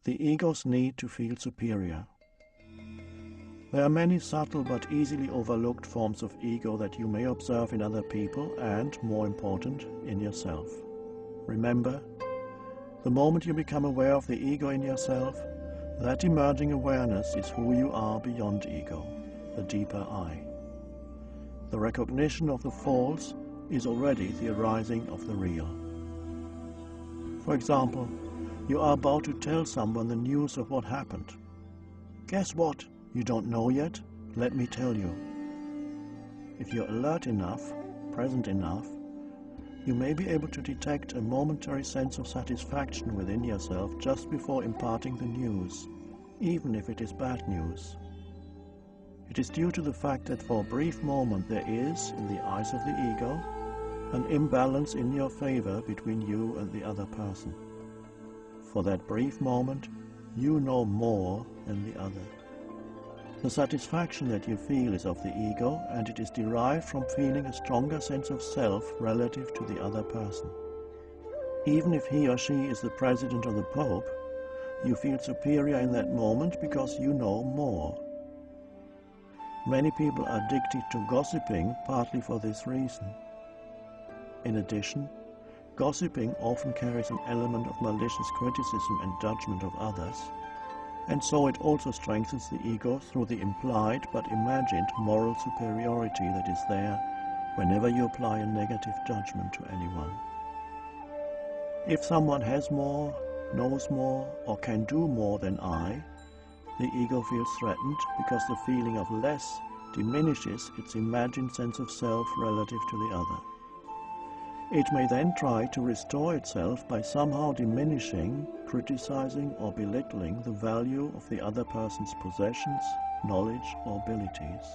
The ego's need to feel superior. There are many subtle but easily overlooked forms of ego that you may observe in other people and, more important, in yourself. Remember, the moment you become aware of the ego in yourself, that emerging awareness is who you are beyond ego, the deeper I. The recognition of the false is already the arising of the real. For example, you are about to tell someone the news of what happened. Guess what? You don't know yet? Let me tell you. If you're alert enough, present enough, you may be able to detect a momentary sense of satisfaction within yourself just before imparting the news, even if it is bad news. It is due to the fact that for a brief moment there is, in the eyes of the ego, an imbalance in your favor between you and the other person. For that brief moment, you know more than the other. The satisfaction that you feel is of the ego, and it is derived from feeling a stronger sense of self relative to the other person. Even if he or she is the president or the pope, you feel superior in that moment because you know more. Many people are addicted to gossiping partly for this reason. In addition, gossiping often carries an element of malicious criticism and judgment of others, and so it also strengthens the ego through the implied but imagined moral superiority that is there whenever you apply a negative judgment to anyone. If someone has more, knows more, or can do more than I, the ego feels threatened because the feeling of less diminishes its imagined sense of self relative to the other. It may then try to restore itself by somehow diminishing, criticizing, or belittling the value of the other person's possessions, knowledge, or abilities.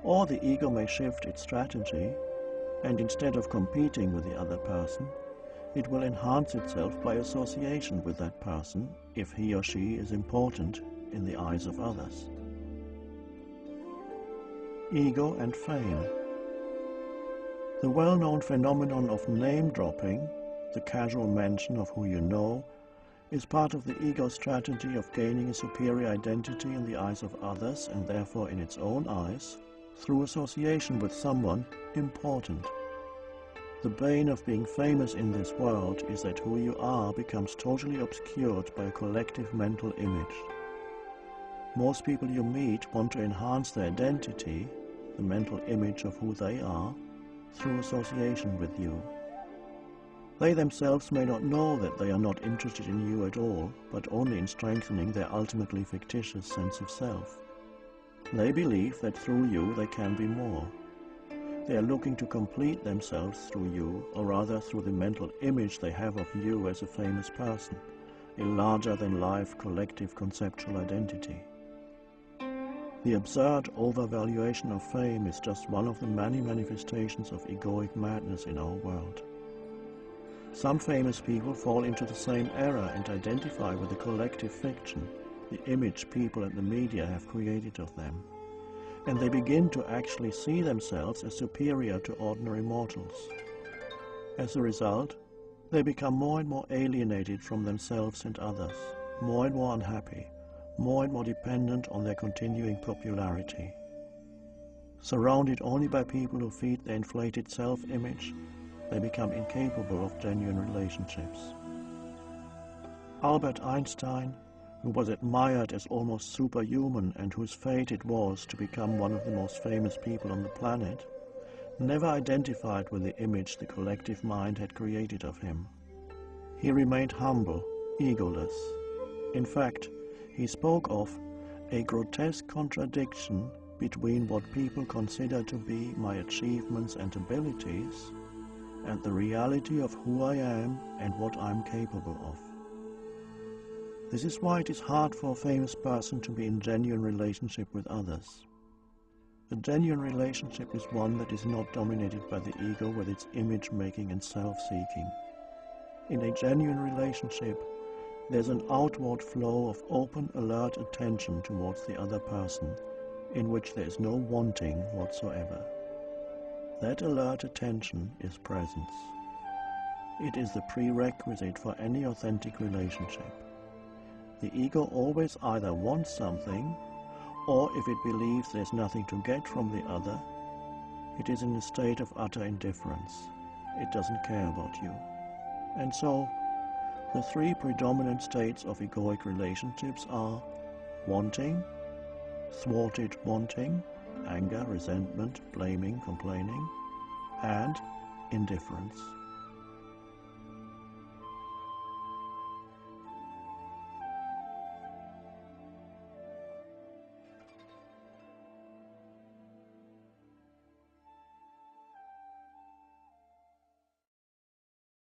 Or the ego may shift its strategy, and instead of competing with the other person, it will enhance itself by association with that person if he or she is important in the eyes of others. Ego and fame. The well-known phenomenon of name-dropping, the casual mention of who you know, is part of the ego's strategy of gaining a superior identity in the eyes of others and therefore in its own eyes, through association with someone important. The bane of being famous in this world is that who you are becomes totally obscured by a collective mental image. Most people you meet want to enhance their identity, the mental image of who they are, through association with you. They themselves may not know that they are not interested in you at all, but only in strengthening their ultimately fictitious sense of self. They believe that through you they can be more. They are looking to complete themselves through you, or rather through the mental image they have of you as a famous person, a larger-than-life collective conceptual identity. The absurd overvaluation of fame is just one of the many manifestations of egoic madness in our world. Some famous people fall into the same error and identify with the collective fiction, the image people and the media have created of them, and they begin to actually see themselves as superior to ordinary mortals. As a result, they become more and more alienated from themselves and others, more and more unhappy, more and more dependent on their continuing popularity. Surrounded only by people who feed their inflated self-image, they become incapable of genuine relationships. Albert Einstein, who was admired as almost superhuman and whose fate it was to become one of the most famous people on the planet, never identified with the image the collective mind had created of him. He remained humble, egoless. In fact, he spoke of a grotesque contradiction between what people consider to be my achievements and abilities and the reality of who I am and what I'm capable of. This is why it is hard for a famous person to be in genuine relationship with others. A genuine relationship is one that is not dominated by the ego with its image-making and self-seeking. In a genuine relationship, there's an outward flow of open, alert attention towards the other person, in which there is no wanting whatsoever. That alert attention is presence. It is the prerequisite for any authentic relationship. The ego always either wants something, or if it believes there's nothing to get from the other, it is in a state of utter indifference. It doesn't care about you. And so, the three predominant states of egoic relationships are wanting, thwarted wanting, anger, resentment, blaming, complaining, and indifference.